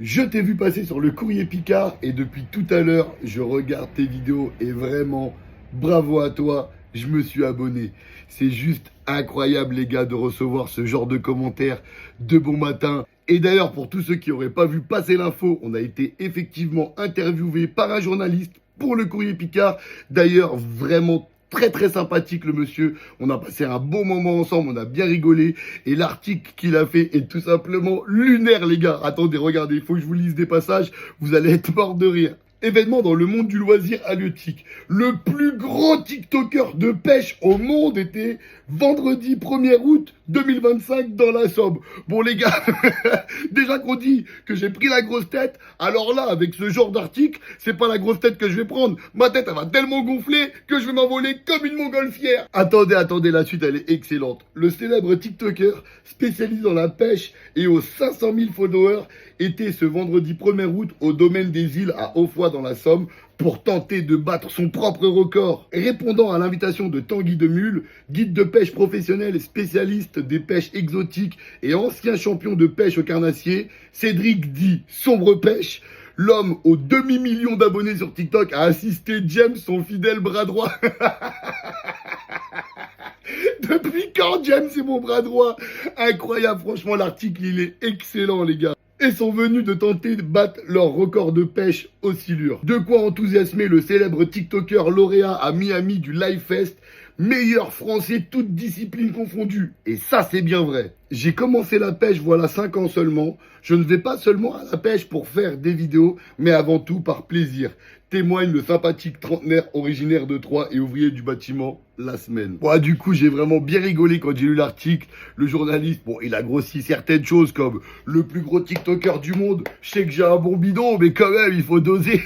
Je t'ai vu passer sur le courrier Picard et depuis tout à l'heure, je regarde tes vidéos et vraiment, bravo à toi, je me suis abonné. C'est juste incroyable les gars de recevoir ce genre de commentaires de bon matin. Et d'ailleurs, pour tous ceux qui n'auraient pas vu passer l'info, on a été effectivement interviewé par un journaliste pour le courrier Picard. D'ailleurs, vraiment très sympathique le monsieur, on a passé un bon moment ensemble, on a bien rigolé et l'article qu'il a fait est tout simplement lunaire les gars. Attendez, regardez, il faut que je vous lise des passages, vous allez être morts de rire. Événement dans le monde du loisir halieutique. Le plus grand TikToker de pêche au monde était vendredi 1er août 2025 dans la Somme. Bon les gars, déjà qu'on dit que j'ai pris la grosse tête, alors là, avec ce genre d'article, c'est pas la grosse tête que je vais prendre. Ma tête, elle va tellement gonfler que je vais m'envoler comme une montgolfière. Attendez, la suite, elle est excellente. Le célèbre TikToker spécialisé dans la pêche et aux 500 000 followers était ce vendredi 1er août au domaine des îles à Hautfoy dans la Somme pour tenter de battre son propre record. Répondant à l'invitation de Tanguy Demule, guide de pêche professionnel et spécialiste des pêches exotiques et ancien champion de pêche au carnassier, Cédric dit Sombre Pêche, l'homme aux demi-million d'abonnés sur TikTok a assisté James, son fidèle bras droit. Depuis quand James est mon bras droit? Incroyable, franchement l'article il est excellent les gars. Et sont venus de tenter de battre leur record de pêche aux silures. De quoi enthousiasmer le célèbre TikToker lauréat à Miami du Live Fest, meilleur français toutes disciplines confondues. Et ça c'est bien vrai. J'ai commencé la pêche voilà 5 ans seulement. Je ne vais pas seulement à la pêche pour faire des vidéos, mais avant tout par plaisir. Témoigne le sympathique trentenaire originaire de Troyes et ouvrier du bâtiment la semaine. Bon, du coup, j'ai vraiment bien rigolé quand j'ai lu l'article. Le journaliste, bon, il a grossi certaines choses comme le plus gros TikToker du monde. Je sais que j'ai un bon bidon, mais quand même, il faut doser.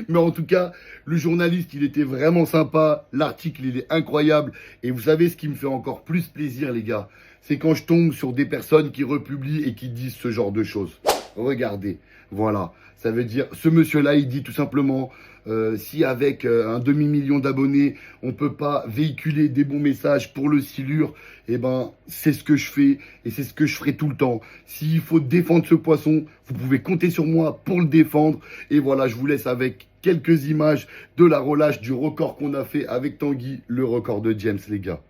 Mais en tout cas, le journaliste, il était vraiment sympa. L'article, il est incroyable. Et vous savez ce qui me fait encore plus plaisir, les gars, c'est quand je tombe sur des personnes qui republient et qui disent ce genre de choses. Regardez, voilà, ça veut dire, ce monsieur-là, il dit tout simplement, si avec un demi-million d'abonnés, on peut pas véhiculer des bons messages pour le silure, eh ben, c'est ce que je fais et c'est ce que je ferai tout le temps. S'il faut défendre ce poisson, vous pouvez compter sur moi pour le défendre. Et voilà, je vous laisse avec quelques images de la relâche du record qu'on a fait avec Tanguy, le record de James, les gars.